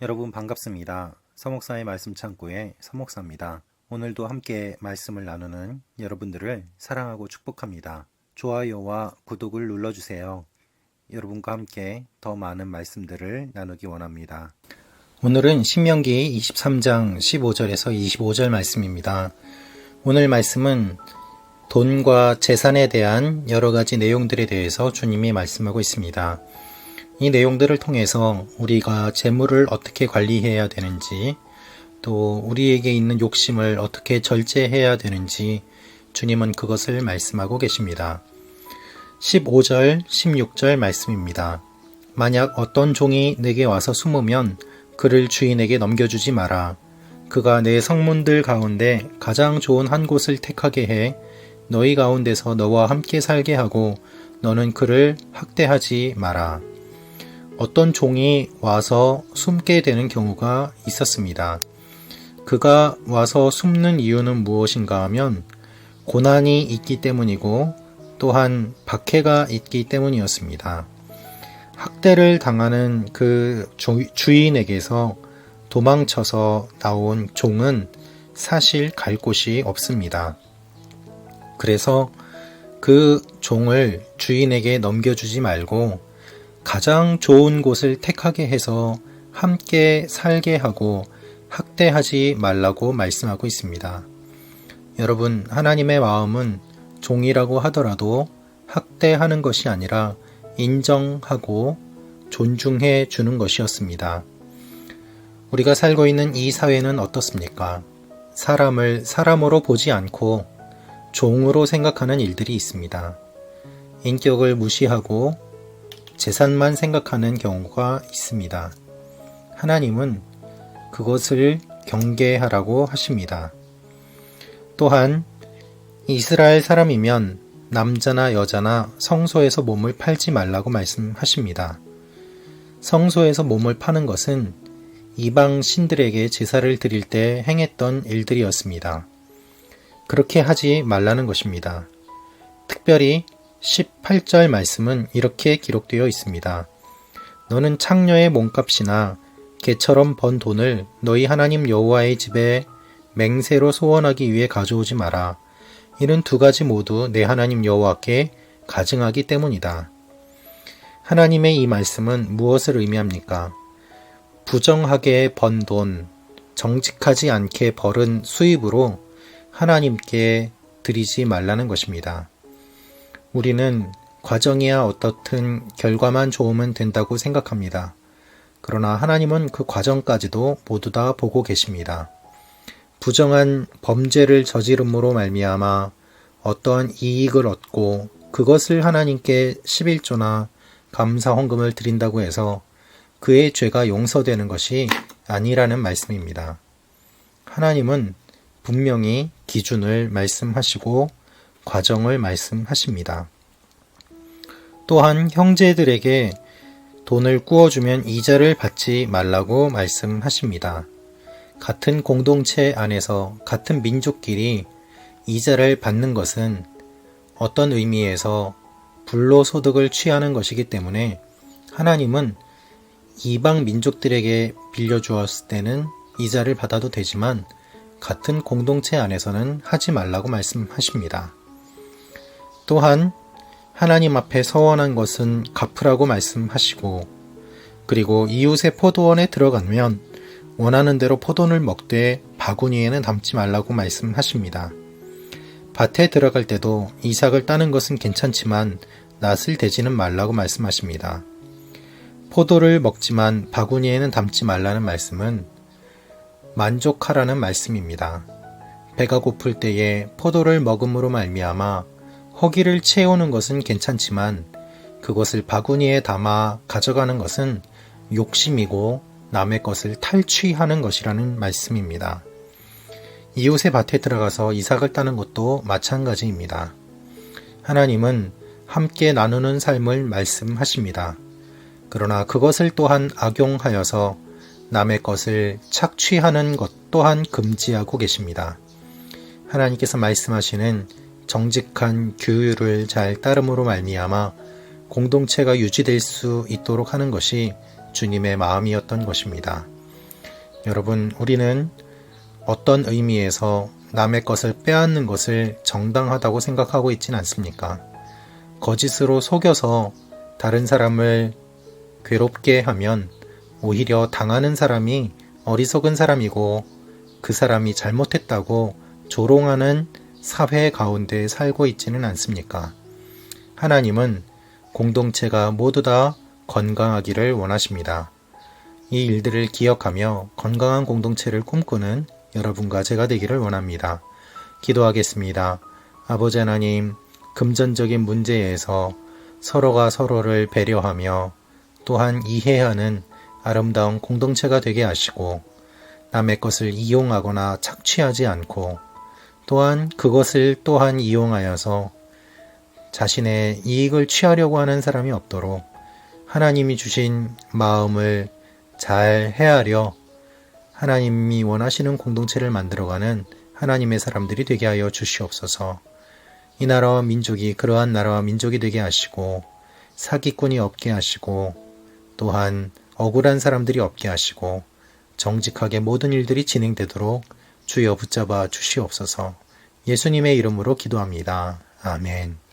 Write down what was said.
여러분 반갑습니다. 서목사의 말씀 창고의 서목사입니다. 오늘도 함께 말씀을 나누는 여러분들을 사랑하고 축복합니다. 좋아요와 구독을 눌러주세요. 여러분과 함께 더 많은 말씀들을 나누기 원합니다. 오늘은 신명기 23장 15절에서 25절 말씀입니다. 오늘 말씀은 돈과 재산에 대한 여러 가지 내용들에 대해서 주님이 말씀하고 있습니다. 이 내용들을 통해서 우리가 재물을 어떻게 관리해야 되는지, 또 우리에게 있는 욕심을 어떻게 절제해야 되는지 주님은 그것을 말씀하고 계십니다. 15절, 16절 말씀입니다. 만약 어떤 종이 내게 와서 숨으면 그를 주인에게 넘겨주지 마라. 그가 내 성문들 가운데 가장 좋은 한 곳을 택하게 해 너희 가운데서 너와 함께 살게 하고 너는 그를 학대하지 마라. 어떤 종이 와서 숨게 되는 경우가 있었습니다. 그가 와서 숨는 이유는 무엇인가 하면 고난이 있기 때문이고 또한 박해가 있기 때문이었습니다. 학대를 당하는 그 주인에게서 도망쳐서 나온 종은 사실 갈 곳이 없습니다. 그래서 그 종을 주인에게 넘겨주지 말고 가장 좋은 곳을 택하게 해서 함께 살게 하고 학대하지 말라고 말씀하고 있습니다. 여러분, 하나님의 마음은 종이라고 하더라도 학대하는 것이 아니라 인정하고 존중해 주는 것이었습니다. 우리가 살고 있는 이 사회는 어떻습니까? 사람을 사람으로 보지 않고 종으로 생각하는 일들이 있습니다. 인격을 무시하고 재산만 생각하는 경우가 있습니다. 하나님은 그것을 경계하라고 하십니다. 또한 이스라엘 사람이면 남자나 여자나 성소에서 몸을 팔지 말라고 말씀하십니다. 성소에서 몸을 파는 것은 이방 신들에게 제사를 드릴 때 행했던 일들이었습니다. 그렇게 하지 말라는 것입니다. 특별히 18절 말씀은 이렇게 기록되어 있습니다. 너는 창녀의 몸값이나 개처럼 번 돈을 너희 하나님 여호와의 집에 맹세로 소원하기 위해 가져오지 마라. 이는 두 가지 모두 내 하나님 여호와께 가증하기 때문이다. 하나님의 이 말씀은 무엇을 의미합니까? 부정하게 번 돈, 정직하지 않게 벌은 수입으로 하나님께 드리지 말라는 것입니다. 우리는 과정이야 어떻든 결과만 좋으면 된다고 생각합니다. 그러나 하나님은 그 과정까지도 모두 다 보고 계십니다. 부정한 범죄를 저지름으로 말미암아 어떠한 이익을 얻고 그것을 하나님께 11조나 감사 헌금을 드린다고 해서 그의 죄가 용서되는 것이 아니라는 말씀입니다. 하나님은 분명히 기준을 말씀하시고 과정을 말씀하십니다. 또한 형제들에게 돈을 꾸어주면 이자를 받지 말라고 말씀하십니다. 같은 공동체 안에서 같은 민족끼리 이자를 받는 것은 어떤 의미에서 불로소득을 취하는 것이기 때문에 하나님은 이방 민족들에게 빌려주었을 때는 이자를 받아도 되지만 같은 공동체 안에서는 하지 말라고 말씀하십니다. 또한 하나님 앞에 서원한 것은 갚으라고 말씀하시고 그리고 이웃의 포도원에 들어가면 원하는 대로 포도를 먹되 바구니에는 담지 말라고 말씀하십니다. 밭에 들어갈 때도 이삭을 따는 것은 괜찮지만 낫을 대지는 말라고 말씀하십니다. 포도를 먹지만 바구니에는 담지 말라는 말씀은 만족하라는 말씀입니다. 배가 고플 때에 포도를 먹음으로 말미암아 허기를 채우는 것은 괜찮지만 그것을 바구니에 담아 가져가는 것은 욕심이고 남의 것을 탈취하는 것이라는 말씀입니다. 이웃의 밭에 들어가서 이삭을 따는 것도 마찬가지입니다. 하나님은 함께 나누는 삶을 말씀하십니다. 그러나 그것을 또한 악용하여서 남의 것을 착취하는 것 또한 금지하고 계십니다. 하나님께서 말씀하시는 정직한 규율을 잘 따름으로 말미암아 공동체가 유지될 수 있도록 하는 것이 주님의 마음이었던 것입니다. 여러분, 우리는 어떤 의미에서 남의 것을 빼앗는 것을 정당하다고 생각하고 있진 않습니까? 거짓으로 속여서 다른 사람을 괴롭게 하면 오히려 당하는 사람이 어리석은 사람이고 그 사람이 잘못했다고 조롱하는 사회 가운데 살고 있지는 않습니까? 하나님은 공동체가 모두 다 건강하기를 원하십니다. 이 일들을 기억하며 건강한 공동체를 꿈꾸는 여러분과 제가 되기를 원합니다. 기도하겠습니다. 아버지 하나님, 금전적인 문제에서 서로가 서로를 배려하며 또한 이해하는 아름다운 공동체가 되게 하시고 남의 것을 이용하거나 착취하지 않고 또한 그것을 또한 이용하여서 자신의 이익을 취하려고 하는 사람이 없도록 하나님이 주신 마음을 잘 헤아려 하나님이 원하시는 공동체를 만들어가는 하나님의 사람들이 되게 하여 주시옵소서. 이 나라와 민족이 그러한 나라와 민족이 되게 하시고 사기꾼이 없게 하시고 또한 억울한 사람들이 없게 하시고 정직하게 모든 일들이 진행되도록 주여 붙잡아 주시옵소서. 예수님의 이름으로 기도합니다. 아멘.